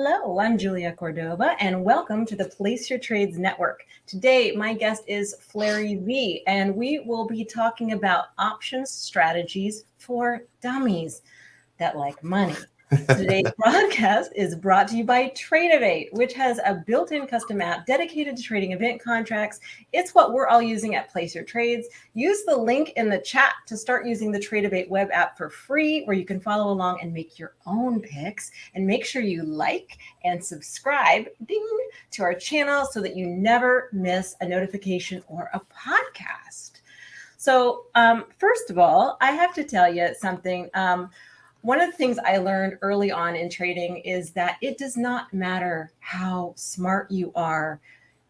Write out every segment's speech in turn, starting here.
Hello, I'm Julia Cordova, and welcome to the Place Your Trades Network. Today, my guest is Fleri V, and we will be talking about options strategies for dummies that like money. Today's broadcast is brought to you by Intraday, which has a built-in custom app dedicated to trading event contracts. It's what we're all using at Place Your Trades. Use the link in the chat to start using the Intraday web app for free, where you can follow along and make your own picks. And make sure you like and subscribe to our channel so that you never miss a notification or a podcast. So first of all, I have to tell you something. One of the things I learned early on in trading is that it does not matter how smart you are.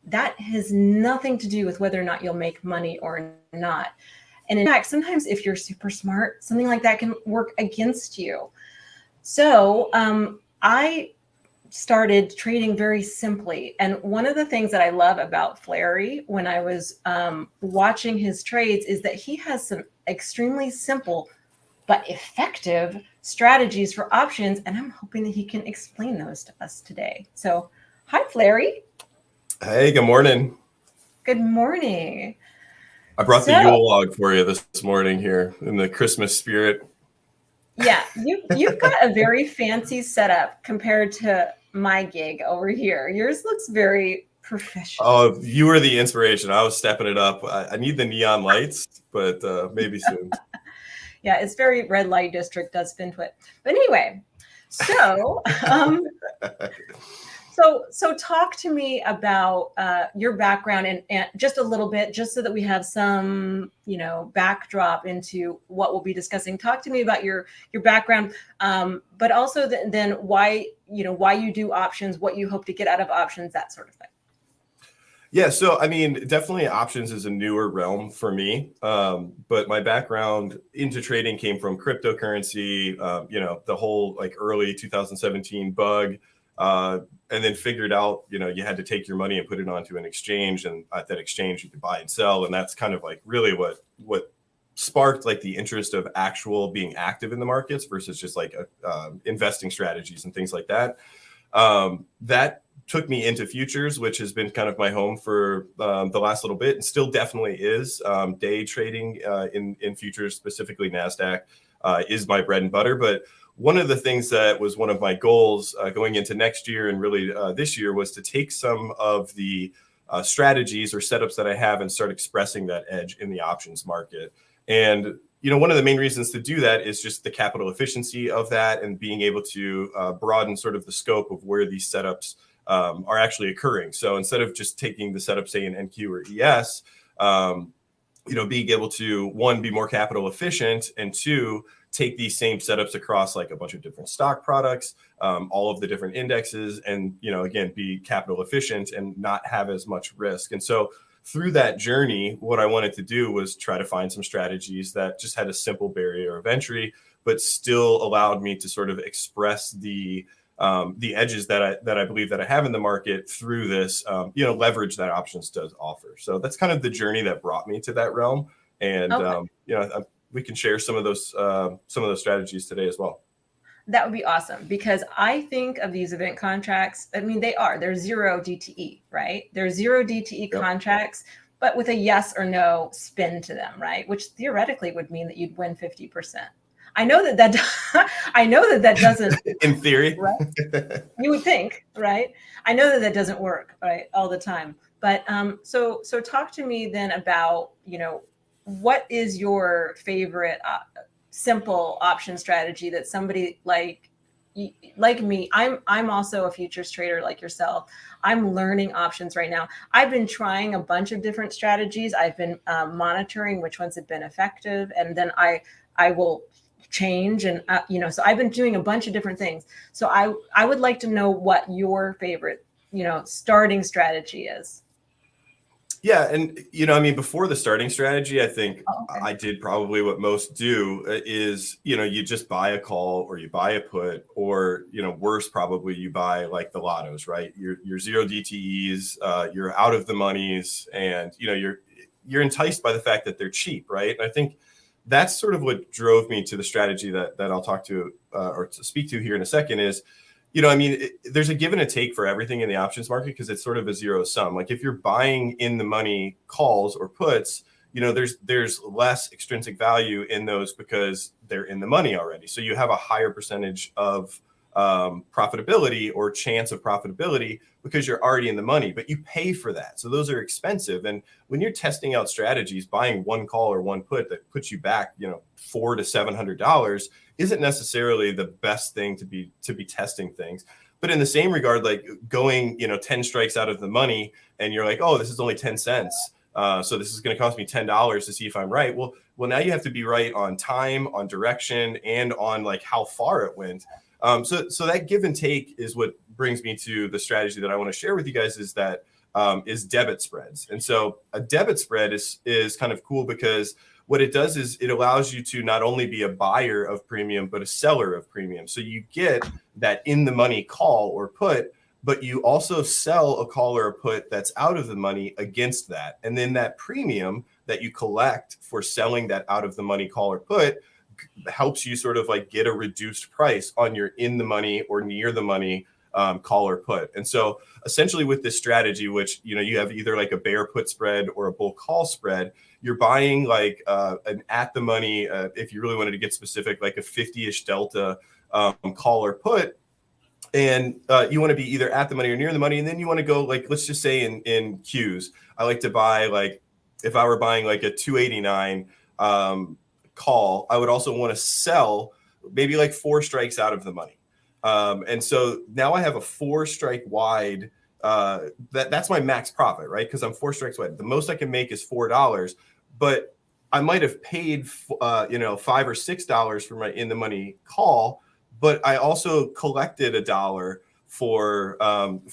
That has nothing to do with whether or not you'll make money or not. And in fact, sometimes if you're super smart, something like that can work against you. So I started trading very simply. And one of the things that I love about Fleri when I was watching his trades is that he has some extremely simple but effective strategies for options. And I'm hoping that he can explain those to us today. So hi, Fleri. Hey, good morning. Good morning. I brought the Yule log for you this morning here in the Christmas spirit. Yeah, you've got a very fancy setup compared to my gig over here. Yours looks very professional. Oh, you were the inspiration. I was stepping it up. I need the neon lights, but maybe soon. Yeah, it's very red light district, does FinTwit. But anyway, so so talk to me about your background and just a little bit, just so that we have some, backdrop into what we'll be discussing. Talk to me about your background, but also then why you do options, what you hope to get out of options, that sort of thing. Yeah, so I mean, definitely options is a newer realm for me. But my background into trading came from cryptocurrency, the whole like early 2017 bug, and then figured out, you had to take your money and put it onto an exchange, and at that exchange you could buy and sell. And that's kind of like really what sparked like the interest of actual being active in the markets versus just like investing strategies and things like that. That took me into futures, which has been kind of my home for the last little bit, and still definitely is. Day trading in futures, specifically NASDAQ, is my bread and butter. But one of the things that was one of my goals going into next year and really this year was to take some of the strategies or setups that I have and start expressing that edge in the options market. And one of the main reasons to do that is just the capital efficiency of that and being able to broaden sort of the scope of where these setups are actually occurring. So instead of just taking the setup, say in NQ or ES, being able to, one, be more capital efficient, and two, take these same setups across like a bunch of different stock products, all of the different indexes, and, again, be capital efficient and not have as much risk. And so through that journey, what I wanted to do was try to find some strategies that just had a simple barrier of entry, but still allowed me to sort of express the edges that I believe that I have in the market through this, leverage that options does offer. So that's kind of the journey that brought me to that realm. And, okay. We can share some of those strategies today as well. That would be awesome, because I think of these event contracts. I mean, they're zero DTE, right? They're zero DTE contracts, but with a yes or no spin to them, right? Which theoretically would mean that you'd win 50%. I know that I know that doesn't in theory, right? You would think, right? I know that doesn't work, right, all the time. But so talk to me then about, what is your favorite simple option strategy that somebody like me, I'm also a futures trader like yourself. I'm learning options right now. I've been trying a bunch of different strategies. I've been monitoring which ones have been effective, and then I will change, and so I've been doing a bunch of different things. So I would like to know what your favorite starting strategy is. Yeah. And, before the starting strategy, I think I did probably what most do is, you just buy a call or you buy a put, or, worse, probably you buy like the lottos, right? You're zero DTEs, you're out of the monies, and, you're enticed by the fact that they're cheap, right? And I think that's sort of what drove me to the strategy that I'll talk to or to speak to here in a second is, I mean, there's a give and a take for everything in the options market because it's sort of a zero sum. Like if you're buying in the money calls or puts, there's less extrinsic value in those because they're in the money already. So you have a higher percentage of profitability or chance of profitability because you're already in the money, but you pay for that. So those are expensive. And when you're testing out strategies, buying one call or one put that puts you back, $400 to $700 isn't necessarily the best thing to be testing things. But in the same regard, like going, 10 strikes out of the money and you're like, oh, this is only 10 cents. So this is going to cost me $10 to see if I'm right. Well, now you have to be right on time, on direction, and on like how far it went. So that give and take is what brings me to the strategy that I want to share with you guys is that is debit spreads. And so a debit spread is kind of cool because what it does is it allows you to not only be a buyer of premium, but a seller of premium. So you get that in the money call or put, but you also sell a call or a put that's out of the money against that. And then that premium that you collect for selling that out of the money call or put helps you sort of like get a reduced price on your in the money or near the money call or put. And so essentially with this strategy, which, you have either like a bear put spread or a bull call spread, you're buying like an at the money, if you really wanted to get specific, like a 50-ish delta call or put. And you want to be either at the money or near the money. And then you want to go like, let's just say in Qs, I like to buy like, if I were buying like a 289 call, I would also want to sell maybe like 4 strikes out of the money. And so now I have a 4 strike wide. That's my max profit, right? Because I'm 4 strikes wide. The most I can make is $4, but I might have paid, $5 or $6 for my in the money call, but I also collected $1 for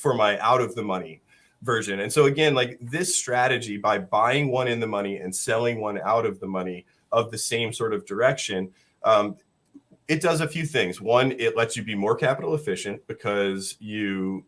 my out of the money version. And so again, like this strategy by buying one in the money and selling one out of the money of the same sort of direction, it does a few things. One, it lets you be more capital efficient because you've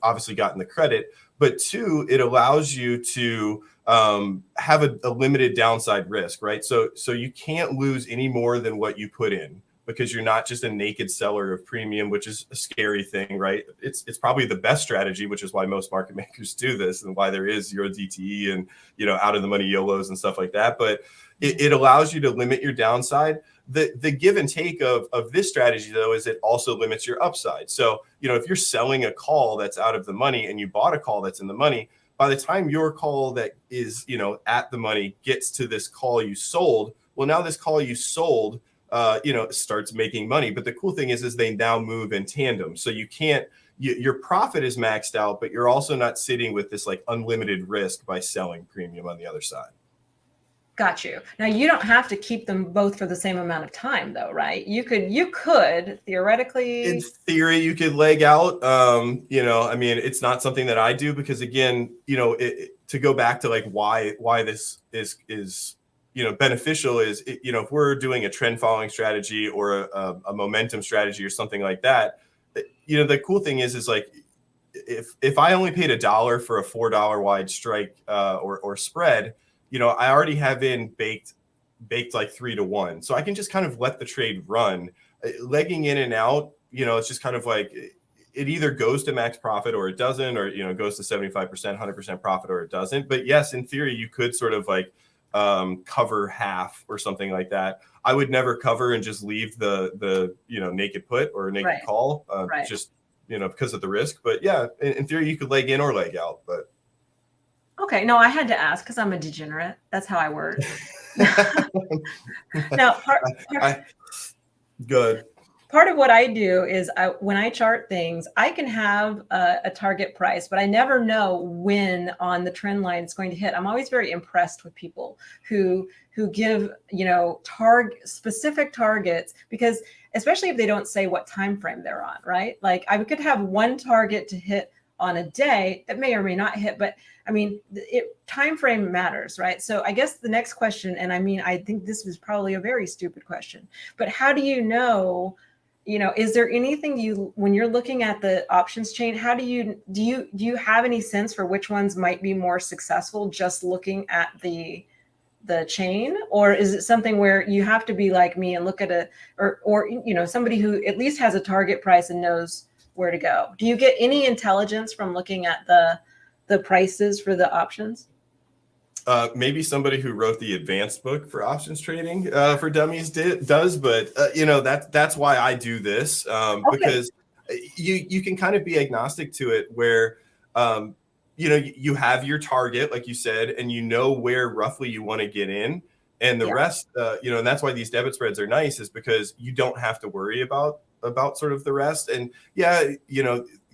obviously gotten the credit, but 2, it allows you to have a limited downside risk, right? So you can't lose any more than what you put in because you're not just a naked seller of premium, which is a scary thing, right? It's probably the best strategy, which is why most market makers do this and why there is Euro DTE and, out of the money YOLOs and stuff like that. But it allows you to limit your downside. The give and take of this strategy, though, is it also limits your upside. So, if you're selling a call that's out of the money and you bought a call that's in the money, by the time your call that is, at the money gets to this call you sold, well, now this call you sold, starts making money. But the cool thing is they now move in tandem. So you can't, your profit is maxed out, but you're also not sitting with this like unlimited risk by selling premium on the other side. Got you. Now you don't have to keep them both for the same amount of time though, right? You could theoretically. In theory, you could leg out. I mean, it's not something that I do because again, to go back to like why this is beneficial is, if we're doing a trend following strategy or a momentum strategy or something like that, the cool thing is like, if I only paid $1 for a $4 wide strike or spread, I already have in baked like 3 to 1. So I can just kind of let the trade run. Legging in and out, it's just kind of like it either goes to max profit or it doesn't, or, goes to 75%, 100% profit or it doesn't. But yes, in theory, you could sort of like cover half or something like that. I would never cover and just leave the naked put or naked call just, because of the risk. But yeah, in theory, you could leg in or leg out, but. Okay, no, I had to ask because I'm a degenerate. That's how I work. Now, good. Part of what I do is when I chart things, I can have a target price, but I never know when on the trend line it's going to hit. I'm always very impressed with people who give specific targets, because especially if they don't say what time frame they're on, right? Like I could have one target to hit on a day that may or may not hit, but I mean, time frame matters, right? So I guess the next question, and I mean, I think this was probably a very stupid question, but how do you know, is there anything when you're looking at the options chain, how do you have any sense for which ones might be more successful just looking at the chain? Or is it something where you have to be like me and look at or somebody who at least has a target price and knows where to go. Do you get any intelligence from looking at the prices for the options? Maybe somebody who wrote the advanced book for options trading for dummies does, but that's why I do this, because you can kind of be agnostic to it, where you have your target, like you said, and you know where roughly you want to get in, and the rest, and that's why these debit spreads are nice, is because you don't have to worry about sort of the rest. And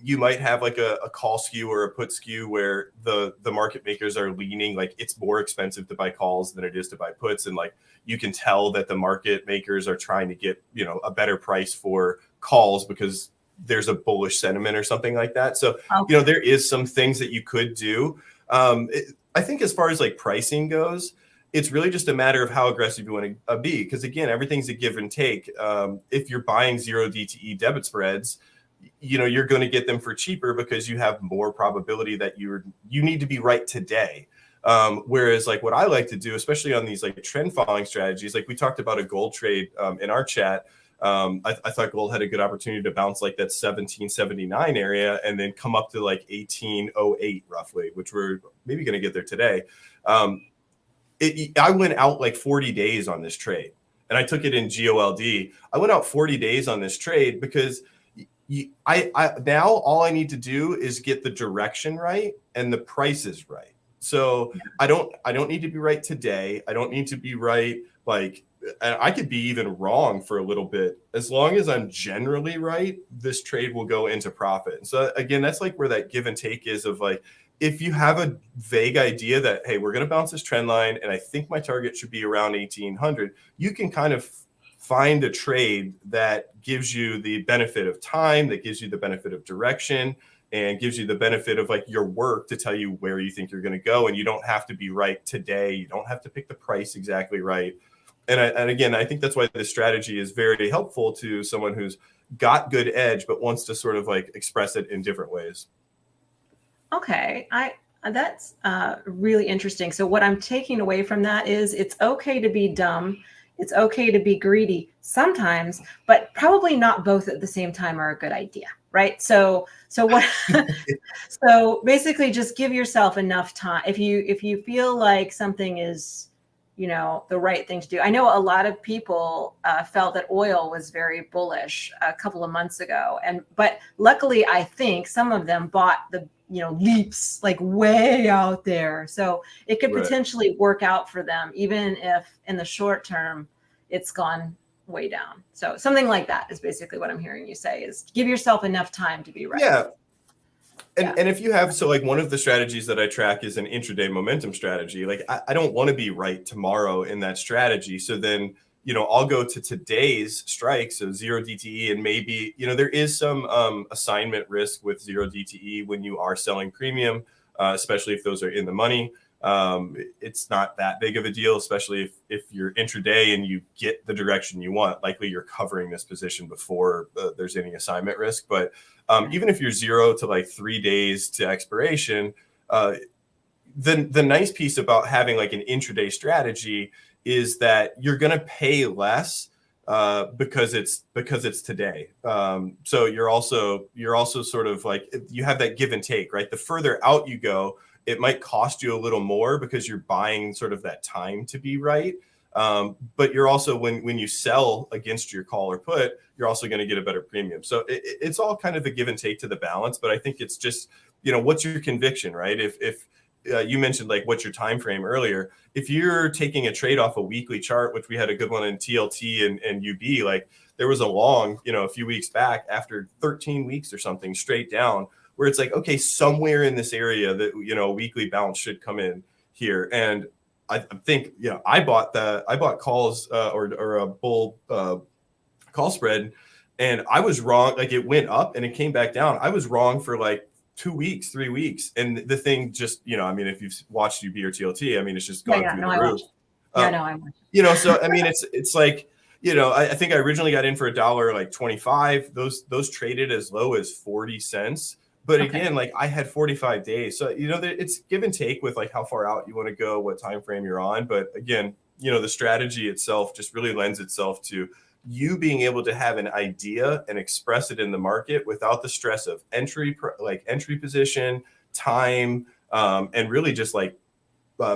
you might have like a call skew or a put skew where the market makers are leaning like it's more expensive to buy calls than it is to buy puts, and like you can tell that the market makers are trying to get a better price for calls because there's a bullish sentiment or something like that. So there is some things that you could do. I think as far as like pricing goes, it's really just a matter of how aggressive you want to be, because again, everything's a give and take. If you're buying 0 DTE debit spreads, you're going to get them for cheaper because you have more probability that you need to be right today. Whereas like what I like to do, especially on these like trend following strategies, like we talked about a gold trade in our chat. I thought gold had a good opportunity to bounce like that 1779 area and then come up to like 1808 roughly, which we're maybe going to get there today. I went out like 40 days on this trade, and I took it in GOLD. I went out 40 days on this trade because now all I need to do is get the direction right and the prices right. So I don't need to be right today. I don't need to be right. Like I could be even wrong for a little bit. As long as I'm generally right, this trade will go into profit. So again, that's like where that give and take is of like, if you have a vague idea that, hey, we're going to bounce this trend line and I think my target should be around 1800, you can kind of find a trade that gives you the benefit of time, that gives you the benefit of direction, and gives you the benefit of like your work to tell you where you think you're going to go. And you don't have to be right today. You don't have to pick the price exactly right. And again, I think that's why this strategy is very helpful to someone who's got good edge, but wants to sort of like express it in different ways. Okay, that's really interesting. So what I'm taking away from that is it's okay to be dumb. It's okay to be greedy sometimes, but probably not both at the same time are a good idea, right? So what? So basically, just give yourself enough time. If you feel like something is, the right thing to do. I know a lot of people felt that oil was very bullish a couple of months ago, but luckily, I think some of them bought the leaps like way out there. So it could potentially work out for them, even if in the short term it's gone way down. So something like that is basically what I'm hearing you say, is give yourself enough time to be right. Yeah. And if you have, so like one of the strategies that I track is an intraday momentum strategy. Like I don't want to be right tomorrow in that strategy. So then, I'll go to today's strike, so 0 DTE, and maybe, there is some assignment risk with 0 DTE when you are selling premium, especially if those are in the money. It's not that big of a deal, especially if you're intraday and you get the direction you want. Likely you're covering this position before there's any assignment risk. But even if you're 0 to like 3 days to expiration, the nice piece about having like an intraday strategy is that you're going to pay less because it's today. So you're also sort of like, you have that give and take, right? The further out you go, it might cost you a little more because you're buying sort of that time to be right. But you're also, when you sell against your call or put, you're also going to get a better premium. So it's all kind of a give and take to the balance. But I think it's just, what's your conviction, right? If you mentioned like what's your time frame earlier, if you're taking a trade off a weekly chart, which we had a good one in TLT and UB, like there was a long, a few weeks back after 13 weeks or something straight down, where it's like, okay, somewhere in this area that, a weekly bounce should come in here. And I think, I bought calls or a bull call spread, and I was wrong. Like it went up and it came back down. I was wrong for like 2 weeks, 3 weeks. And the thing just, if you've watched UB or TLT, it's just gone through the roof. I watched. So, it's like, I think I originally got in for $1 like 25. Those traded as low as 40 cents. But again, like I had 45 days. So, it's give and take with like how far out you want to go, what time frame you're on. But again, the strategy itself just really lends itself to you being able to have an idea and express it in the market without the stress of entry position, time, and really just like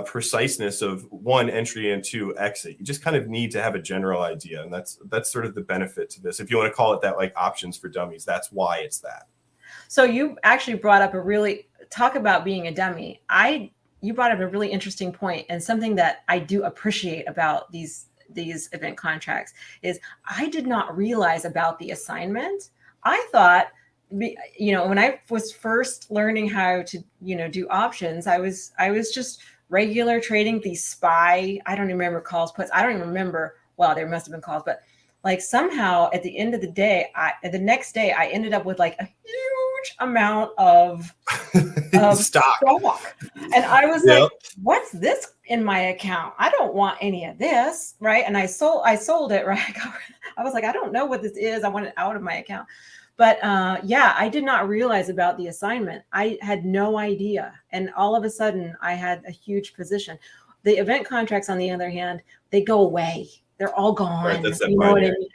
preciseness of one, entry, and two, exit. You just kind of need to have a general idea, and that's sort of the benefit to this. If you want to call it that, like options for dummies, that's why it's that. So you actually brought up talk about being a dummy. You brought up a really interesting point, and something that I do appreciate about these event contracts is I did not realize about the assignment. I thought, when I was first learning how to, do options, I was just regular trading, these SPY, I don't even remember calls, puts. I don't even remember. Well, there must have been calls, but like somehow at the end of the day, the next day I ended up with like a huge amount of stock. And I was like, what's this in my account? I don't want any of this. Right. And I sold it. Right. I was like, I don't know what this is. I want it out of my account. But I did not realize about the assignment. I had no idea. And all of a sudden I had a huge position. The event contracts, on the other hand, they go away. They're all gone. Right, that's you know what I mean?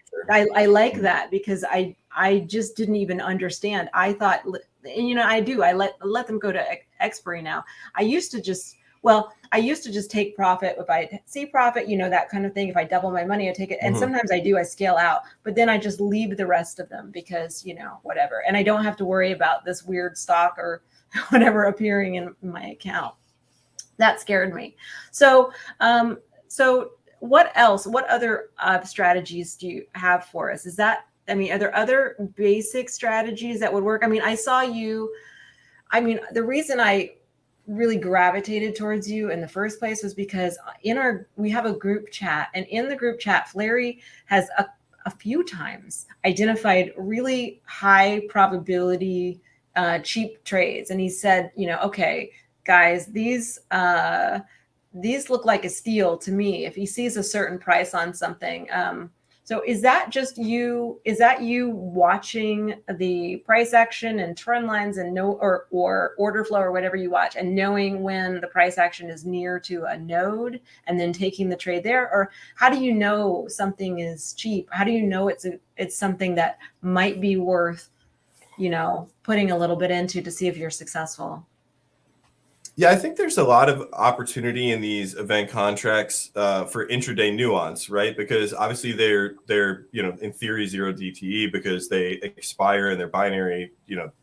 I like that because I just didn't even understand. I thought, I let them go to expiry now. I used to just take profit. If I see profit, that kind of thing. If I double my money, I take it. And sometimes I scale out, but then I just leave the rest of them because, whatever. And I don't have to worry about this weird stock or whatever appearing in my account. That scared me. So what else? What other strategies do you have for us? Are there other basic strategies that would work? I saw you. The reason I really gravitated towards you in the first place was because we have a group chat, and in the group chat, Fleri has a few times identified really high probability cheap trades, and he said, okay, guys, these look like a steal to me if he sees a certain price on something. So is that just you? Is that you watching the price action and trend lines and or order flow or whatever you watch and knowing when the price action is near to a node and then taking the trade there? Or how do you know something is cheap? How do you know it's something that might be worth, putting a little bit into to see if you're successful? Yeah, I think there's a lot of opportunity in these event contracts for intraday nuance, right? Because obviously they're in theory 0 DTE because they expire and they're binary,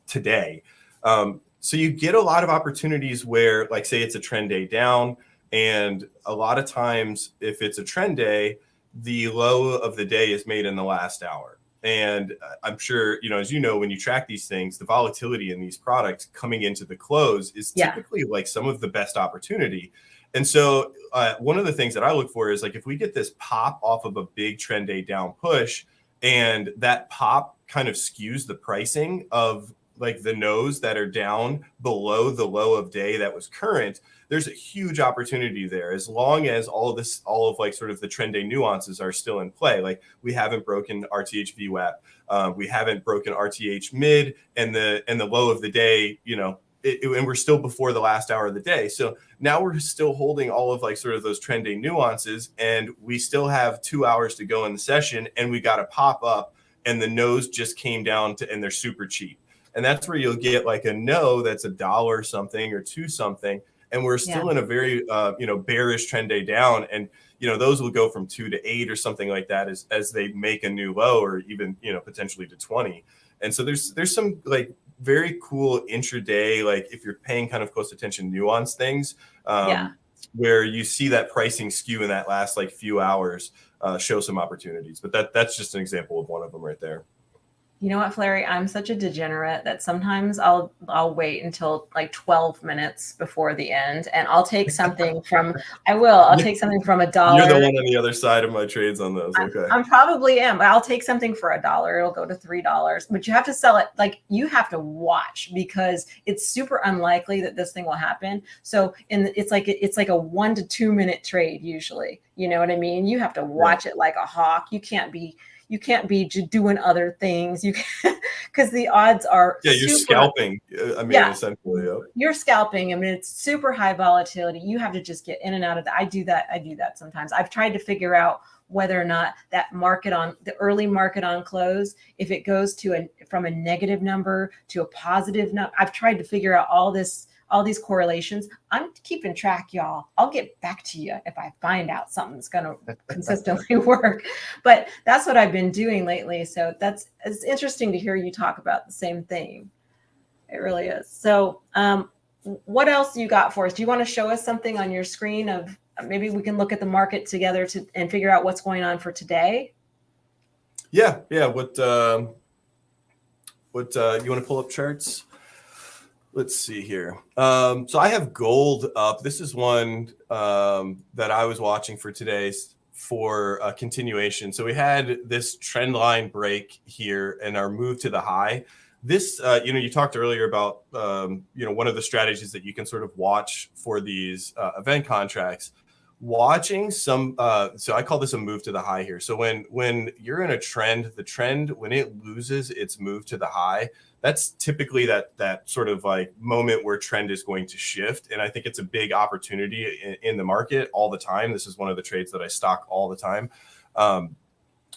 today. So you get a lot of opportunities where, like, say it's a trend day down, and a lot of times if it's a trend day, the low of the day is made in the last hour. And I'm sure, as when you track these things, the volatility in these products coming into the close is typically like some of the best opportunity. And so one of the things that I look for is, like, if we get this pop off of a big trend day down push, and that pop kind of skews the pricing of like the no's that are down below the low of day that was current, there's a huge opportunity there, as long as all of like sort of the trend day nuances are still in play. Like, we haven't broken RTH VWAP, we haven't broken RTH mid, and the low of the day, and we're still before the last hour of the day. So now we're still holding all of like sort of those trend day nuances, and we still have 2 hours to go in the session, and we got to pop up, and the no's just came down and they're super cheap. And that's where you'll get like a no that's $1 something or $2 something. And we're still in a very, bearish trend day down. And, those will go from 2 to 8 or something like that as they make a new low, or even, potentially to 20. And so there's some like very cool intraday, like if you're paying kind of close attention, nuance things, where you see that pricing skew in that last like few hours, show some opportunities. But that's just an example of one of them right there. You know what, Fleri? I'm such a degenerate that sometimes I'll wait until like 12 minutes before the end, and I'll take something from. I'll take something from $1. You're the one on the other side of my trades on those. Okay. I'm probably am. I'll take something for $1. It'll go to $3, but you have to sell it. Like, you have to watch, because it's super unlikely that this thing will happen. So it's like a 1 to 2 minute trade usually. You know what I mean? You have to watch it like a hawk. You can't be you can't be doing other things. You because the odds are you're scalping. I mean, essentially, you're scalping. I mean, it's super high volatility. You have to just get in and out of that. I do that sometimes. I've tried to figure out whether or not that market on the early market on close, if it goes to from a negative number to a positive number. I've tried to figure out all these correlations. I'm keeping track, y'all. I'll get back to you if I find out something's going to consistently work. But that's what I've been doing lately. So it's interesting to hear you talk about the same thing. It really is. So what else you got for us? Do you want to show us something on your screen of maybe we can look at the market together and figure out what's going on for today? Yeah. What you want to pull up charts? Let's see here. So I have gold up. This is one that I was watching for today for a continuation. So we had this trend line break here and our move to the high. This, you talked earlier about, one of the strategies that you can sort of watch for these event contracts. Watching some, so I call this a move to the high here. So when you're in a trend, the trend, when it loses its move to the high, that's typically that sort of like moment where trend is going to shift. And I think it's a big opportunity in the market all the time. This is one of the trades that I stock all the time.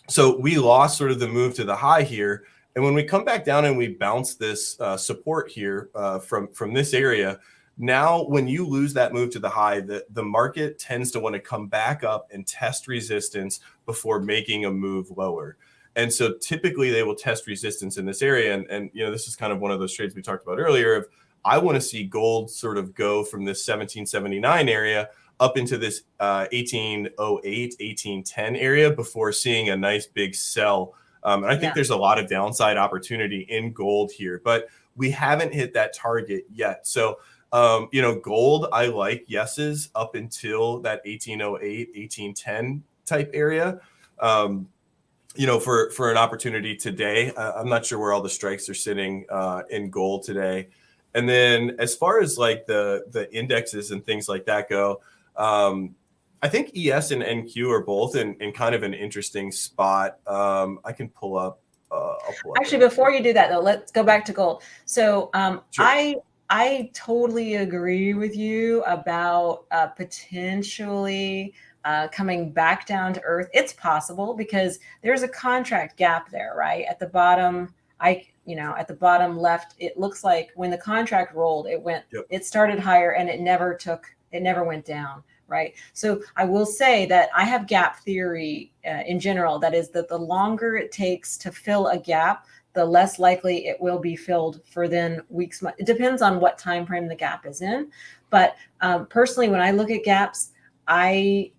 So we lost sort of the move to the high here. And when we come back down and we bounce this support here from this area, now when you lose that move to the high, the market tends to want to come back up and test resistance before making a move lower. And so typically they will test resistance in this area. And this is kind of one of those trades we talked about earlier of I want to see gold sort of go from this 1779 area up into this 1808, 1810 area before seeing a nice big sell. And I think there's a lot of downside opportunity in gold here, but we haven't hit that target yet. So, gold, I like yeses up until that 1808, 1810 type area. For an opportunity today. I'm not sure where all the strikes are sitting in gold today. And then as far as like the indexes and things like that go, I think ES and NQ are both in kind of an interesting spot. I can pull up. Actually, before you do that, though, let's go back to gold. So sure. I totally agree with you about potentially coming back down to earth. It's possible because there's a contract gap there, right? At the bottom, at the bottom left, it looks like when the contract rolled, it started higher and it never went down, right? So I will say that I have gap theory in general. That is that the longer it takes to fill a gap, the less likely it will be filled for then weeks. It depends on what time frame the gap is in. But personally, when I look at gaps, I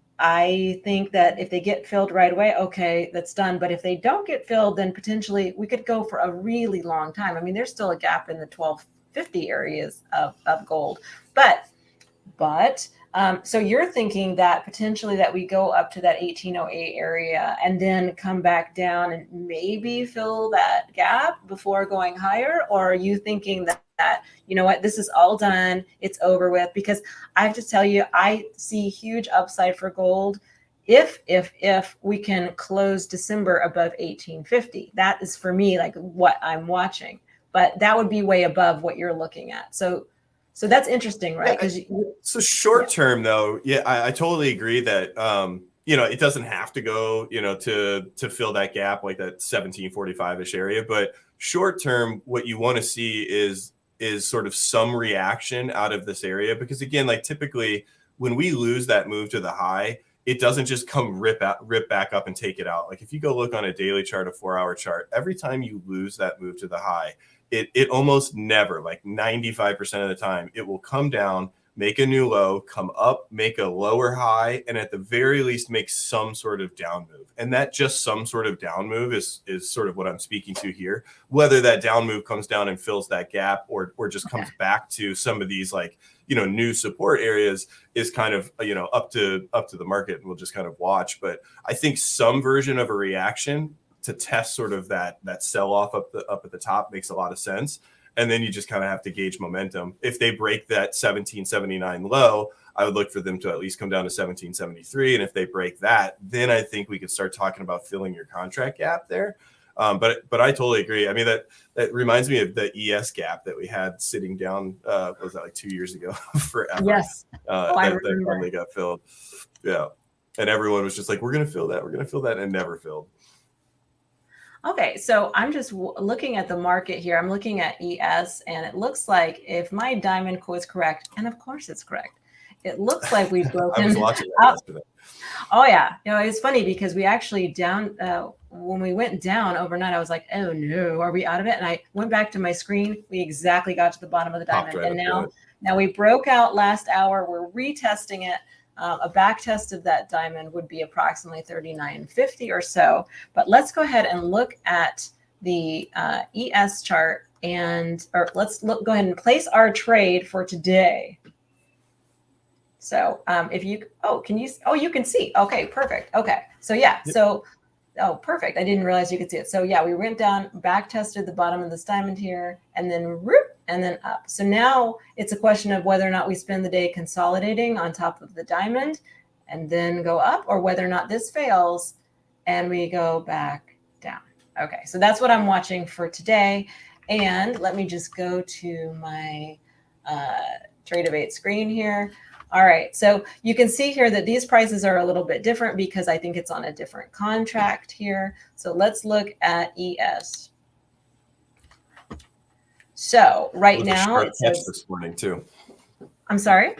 think that if they get filled right away, okay, that's done. But if they don't get filled, then potentially we could go for a really long time. I mean, there's still a gap in the 1250 areas of gold. But so you're thinking that potentially that we go up to that 1808 area and then come back down and maybe fill that gap before going higher? Or are you thinking that you know what, this is all done, it's over with? Because I have to tell you, I see huge upside for gold if we can close December above 1850. That is for me like what I'm watching, but that would be way above what you're looking at. So that's interesting, right? So short term though, I totally agree that it doesn't have to go, to fill that gap like that 1745-ish area. But short term, what you want to see is sort of some reaction out of this area, because again, like typically when we lose that move to the high, it doesn't just come rip back up and take it out. Like if you go look on a daily chart, a 4-hour chart, every time you lose that move to the high, it almost never, like 95% of the time, it will come down, make a new low, come up, make a lower high, and at the very least make some sort of down move. And that just some sort of down move is sort of what I'm speaking to here. Whether that down move comes down and fills that gap or just comes back to some of these like, new support areas is kind of, up to the market, and we'll just kind of watch. But I think some version of a reaction to test sort of that sell off up at the top makes a lot of sense. And then you just kind of have to gauge momentum. If they break that 1779 low, I would look for them to at least come down to 1773. And if they break that, then I think we could start talking about filling your contract gap there. But I totally agree. I mean, that reminds me of the ES gap that we had sitting down, what was that, like 2 years ago forever? Yes. That finally got filled. Yeah. And everyone was just like, we're going to fill that. We're going to fill that, and never filled. Okay, so I'm just looking at the market here. I'm looking at ES, and it looks like if my diamond quote is correct, and of course it's correct, it looks like we've broken. I was watching that yesterday. Oh yeah, it's funny because we actually when we went down overnight, I was like, oh no, are we out of it? And I went back to my screen. We exactly got to the bottom of the diamond, Right, and now we broke out last hour. We're retesting it. A back test of that diamond would be approximately 39.50 or so. But let's go ahead and look at the ES chart, or let's go ahead and place our trade for today. So if you, you can see. Okay, perfect. Okay, so yeah, yep. Perfect. I didn't realize you could see it. So yeah, we went down, back tested the bottom of this diamond here, and then and then up. So now it's a question of whether or not we spend the day consolidating on top of the diamond and then go up, or whether or not this fails and we go back down. Okay, so that's what I'm watching for today. And let me just go to my Tradeovate screen here. All right, so you can see here that these prices are a little bit different because I think it's on a different contract here. So let's look at ES. So right now it says, catch this morning too. I'm sorry?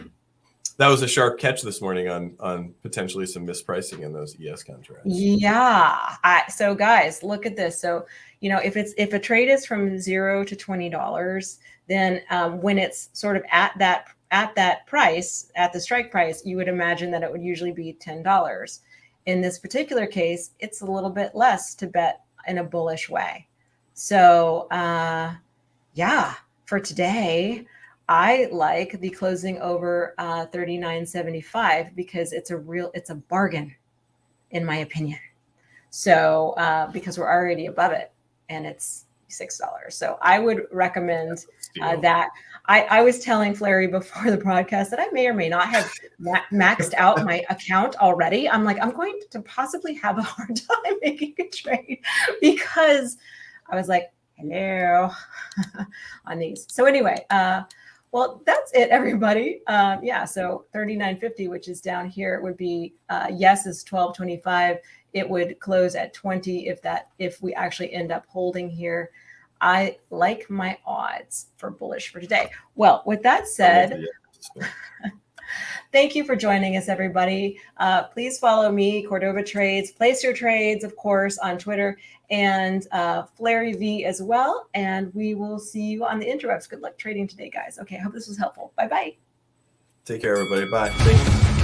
That was a sharp catch this morning on potentially some mispricing in those ES contracts. Yeah. So guys, look at this. So, if a trade is from $0 to $20, then when it's sort of at that price, at the strike price, you would imagine that it would usually be $10. In this particular case, it's a little bit less to bet in a bullish way. So, yeah, for today, I like the closing over 39.75 because it's a bargain, in my opinion. So because we're already above it and it's $6. So I would recommend that. I was telling Fleri before the broadcast that I may or may not have maxed out my account already. I'm like, I'm going to possibly have a hard time making a trade because I was like, hello on these. So anyway, well, that's it, everybody. Yeah, so 39.50, which is down here, would be yes is 12.25. It would close at 20 if we actually end up holding here. I like my odds for bullish for today. Well, with that said, thank you for joining us, everybody. Please follow me, Cordova Trades. Place your trades, of course, on Twitter, and Fleri V as well. And we will see you on the interwebs. Good luck trading today, guys. Okay, I hope this was helpful. Bye-bye. Take care, everybody. Bye. Thank you.